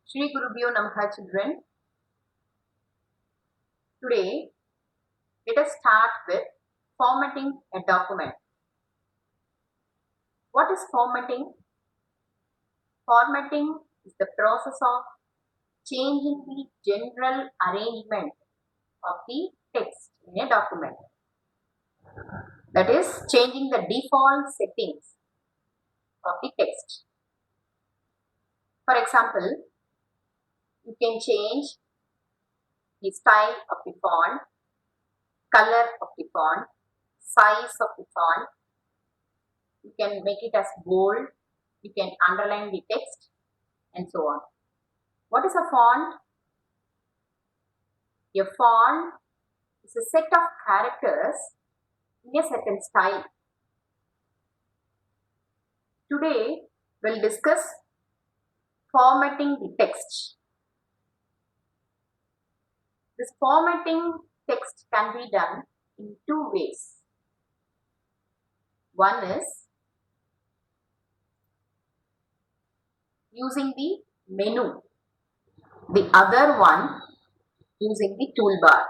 Shri Gurubhyo Namaha children. Today, let us start with formatting a document. What is formatting? Formatting is the process of changing the general arrangement of the text in a document. That is, changing the default settings of the text. For example, you can change the style of the font, color of the font, size of the font. You can make it as bold, you can underline the text and so on. What is a font? A font is a set of characters in a certain style. Today, we'll discuss formatting the text. This formatting text can be done in two ways. One is using the menu. The other one using the toolbar.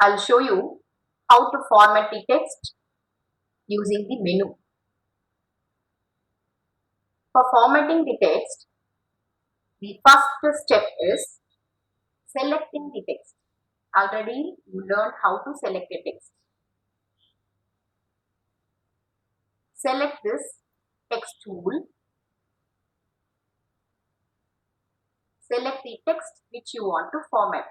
I'll show you how to format the text using the menu. For formatting the text, the first step is selecting the text. Already you learned how to select a text. Select this text tool. Select the text which you want to format.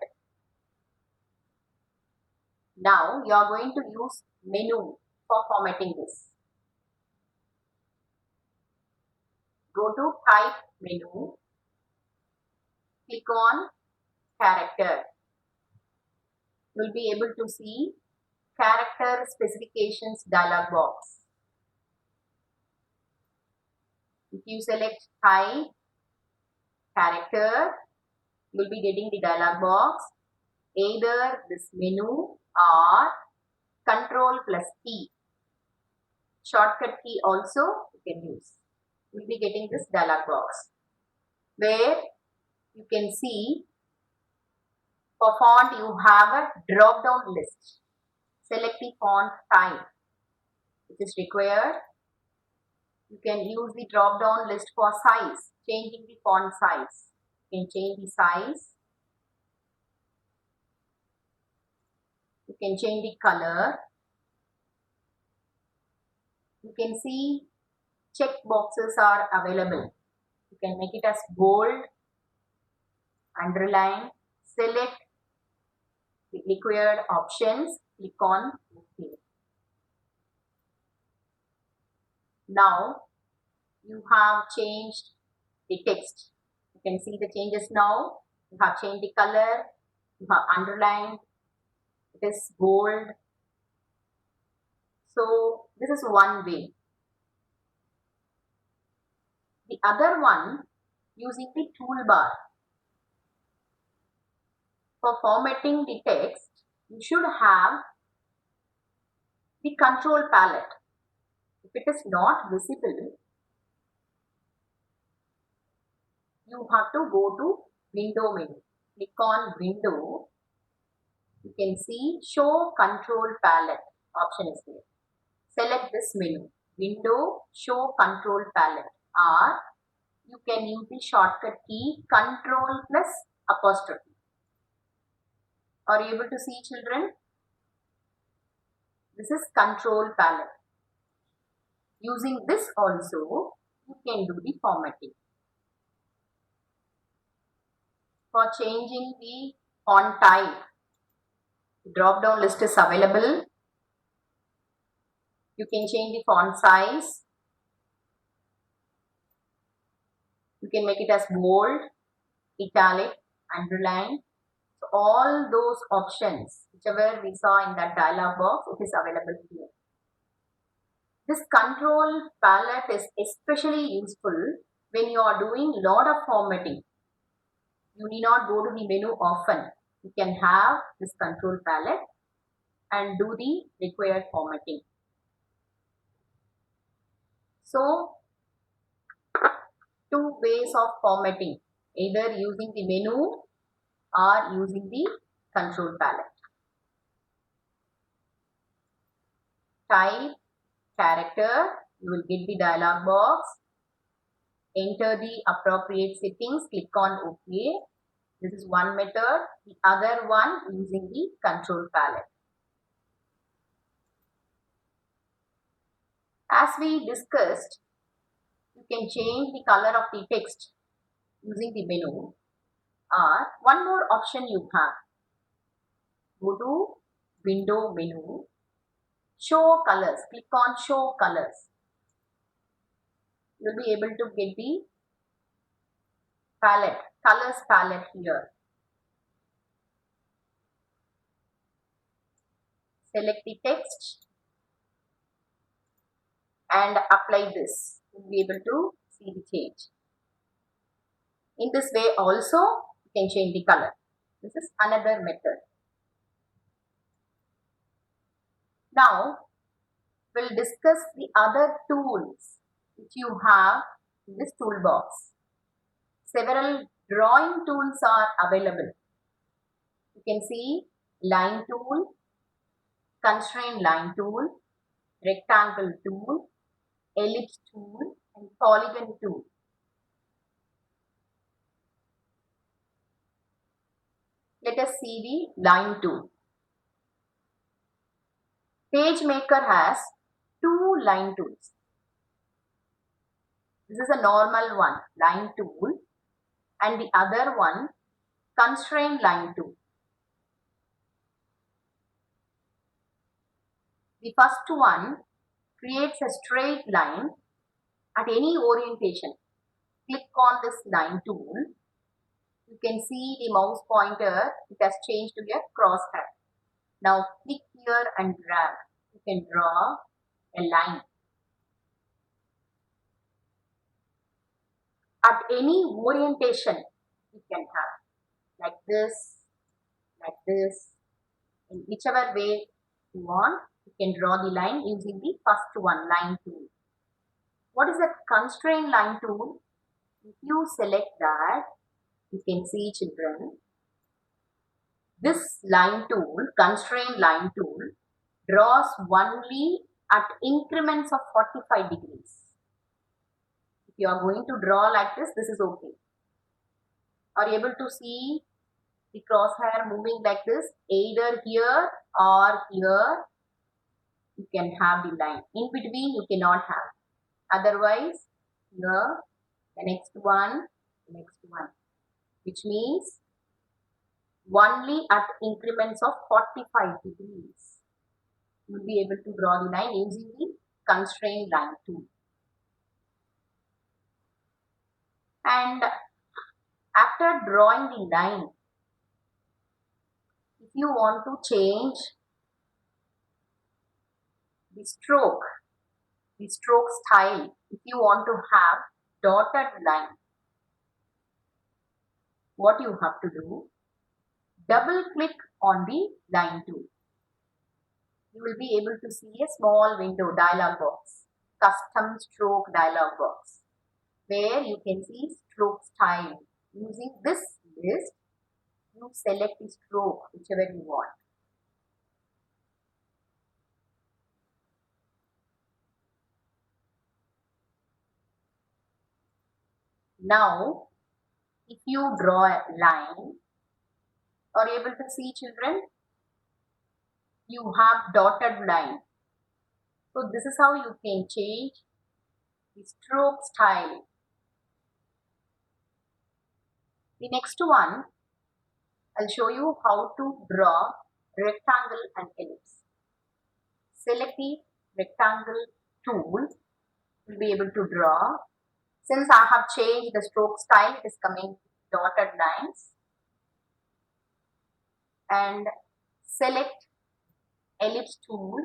Now you are going to use menu for formatting this. Go to type menu. Click on character. You will be able to see character specifications dialog box. If you select type character, you will be getting the dialog box. Either this menu or Control plus T. Shortcut key also you can use. You will be getting this dialog box where you can see for font you have a drop down list. Select the font type which is required. You can use the drop down list for size, changing the font size. You can change the size. You can change the color. You can see check boxes are available. You can make it as bold, underline, select the required options, click on OK. Now you have changed the text. You can see the changes now. You have changed the color, you have underlined, it is bold. So this is one way. The other one, using the toolbar. For formatting the text, you should have the control palette. If it is not visible, you have to go to window menu. Click on window. You can see show control palette option is there. Select this menu, window show control palette, or you can use the shortcut key control plus apostrophe. Are you able to see, children? This is control palette. Using this also you can do the formatting. For changing the font type, drop down list is available. You can change the font size. You can make it as bold, italic, underline. So all those options, whichever we saw in that dialog box, it is available here. This control palette is especially useful when you are doing a lot of formatting. You need not go to the menu often. You can have this control palette and do the required formatting. So two ways of formatting, either using the menu or using the control palette. Type character, you will get the dialog box. Enter the appropriate settings, click on OK. This is one method. The other one using the control palette. As we discussed, you can change the color of the text using the menu. Or one more option you have. Go to window menu, show colors, click on show colors. You will be able to get the palette, colors palette here. Select the text and apply this. You will be able to see the change. In this way also you can change the color. This is another method. Now we'll discuss the other tools which you have in this toolbox. Several drawing tools are available. You can see line tool, constraint line tool, rectangle tool, ellipse tool and polygon tool. Let us see the line tool. PageMaker has two line tools. This is a normal one, line tool, and the other one, constraint line tool. The first one creates a straight line at any orientation. Click on this line tool. You can see the mouse pointer, it has changed to a crosshair. Now click here and drag. You can draw a line. At any orientation you can have, like this, in whichever way you want, you can draw the line using the first one, line tool. What is a constraint line tool? If you select that, you can see, children, this line tool, constraint line tool, draws only at increments of 45 degrees. If you are going to draw like this is okay. Are you able to see the crosshair moving like this? Either here or here you can have the line. In between you cannot have. Otherwise, here, the next one, which means only at increments of 45 degrees. You will be able to draw the line using the constraint line tool. And after drawing the line, if you want to change the stroke style, if you want to have dotted line, what you have to do, double click on the line tool. You will be able to see a small window, dialog box, custom stroke dialog box, where you can see stroke style. Using this list, you select the stroke, whichever you want. Now, if you draw a line, are you able to see, children? You have dotted line. So this is how you can change the stroke style. The next one, I'll show you how to draw rectangle and ellipse. Select the rectangle tool. You'll be able to draw. Since I have changed the stroke style, it is coming dotted lines. And select ellipse tool.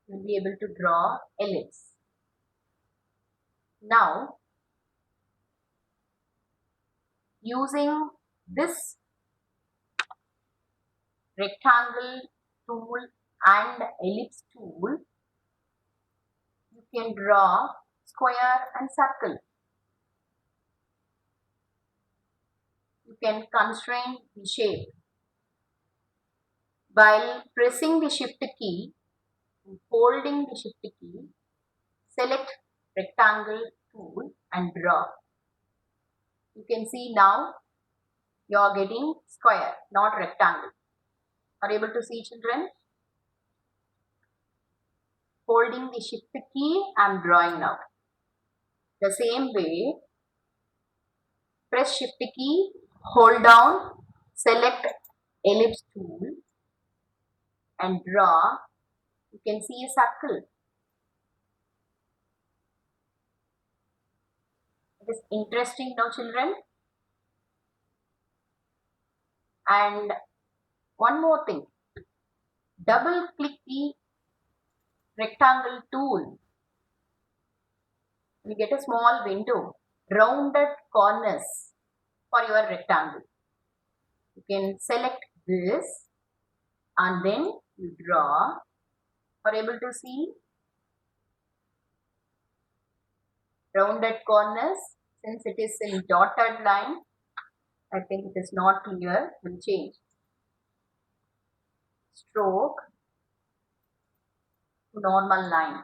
You'll be able to draw ellipse. Now, using this rectangle tool and ellipse tool, you can draw square and circle. you can constrain the shape. While pressing the shift key, holding the shift key, select rectangle tool and draw. You can see now you are getting square, not rectangle. Are you able to see, children? Holding the shift key, I am drawing now. The same way, press shift key, hold down, select ellipse tool and draw. You can see a circle. It is interesting now, children. And one more thing, double click the rectangle tool. You get a small window, rounded corners for your rectangle. You can select this and then you draw. Are you able to see rounded corners? Since it is in dotted line, I think it is not clear. We'll change. Stroke to normal line.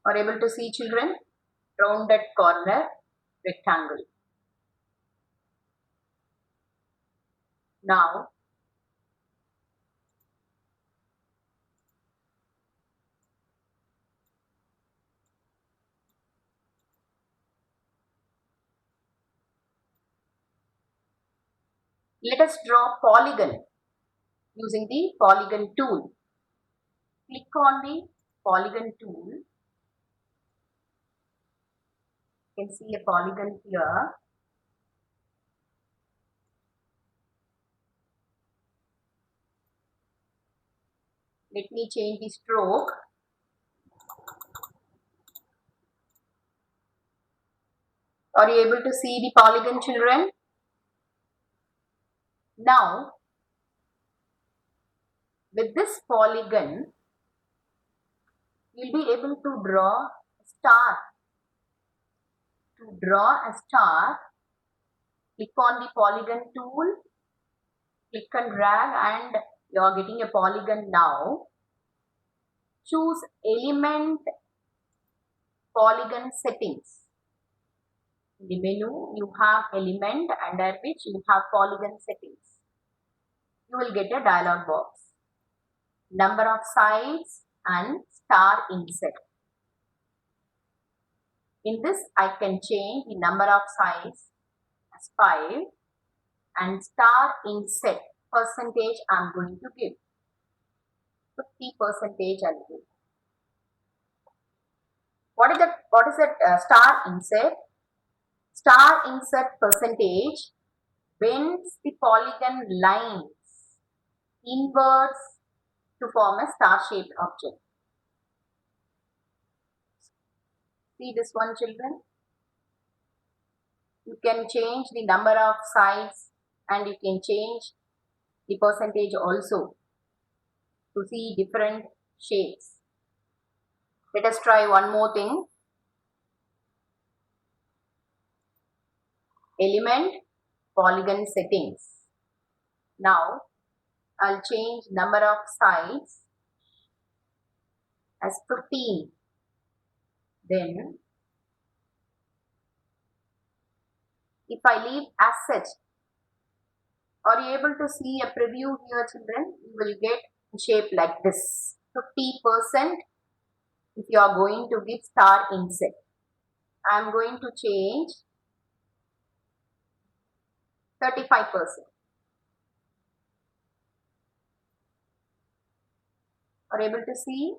Are you able to see, children? Rounded corner rectangle. Now, let us draw polygon using the polygon tool. Click on the polygon tool. You can see a polygon here. Let me change the stroke. Are you able to see the polygon, children? Now, with this polygon, you will be able to draw a star. To draw a star, click on the polygon tool, click and drag, and you are getting a polygon now. Choose element polygon settings. In the menu, you have element under which you have polygon settings. You will get a dialog box. Number of sides and star inset. In this, I can change the number of sides as 5 and star inset percentage I am going to give. 50% I'll give. What is that star inset? Star inset percentage bends the polygon lines inwards to form a star-shaped object. See this one, children? You can change the number of sides and you can change the percentage also to see different shapes. Let us try one more thing. Element polygon settings. Now I'll change number of sides as 15. Then if I leave as such, are you able to see a preview here, children? You will get a shape like this. 50% if you are going to give star inset. I am going to change 35%. Are you able to see?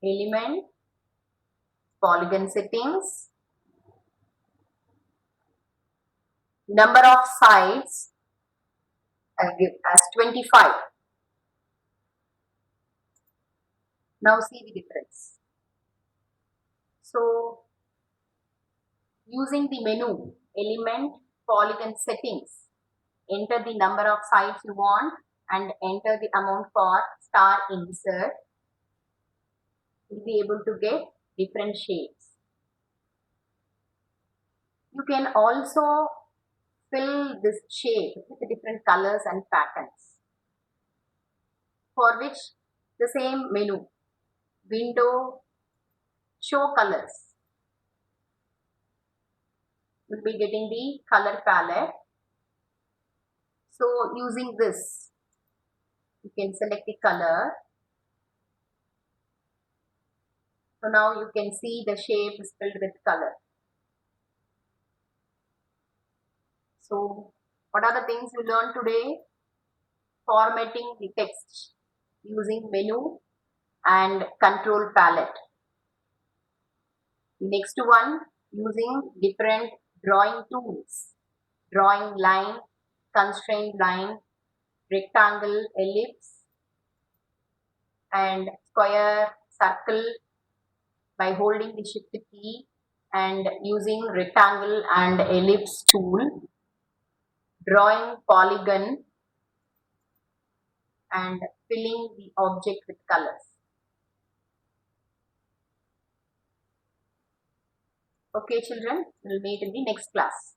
Element, polygon settings, number of sides, I'll give as 25. Now see the difference. So, using the menu, element, polygon settings, enter the number of sides you want and enter the amount for star insert. You'll be able to get different shapes. You can also fill this shape with different colors and patterns, for which the same menu, window, show colors. You'll be getting the color palette. So using this, you can select the color. So now you can see the shape is filled with color. So what are the things you learned today? Formatting the text using menu and control palette. Next one, using different drawing tools. Drawing line, constraint line, rectangle, ellipse, and square, circle by holding the shift key and using rectangle and ellipse tool. Drawing polygon and filling the object with colors. Okay children, we'll meet in the next class.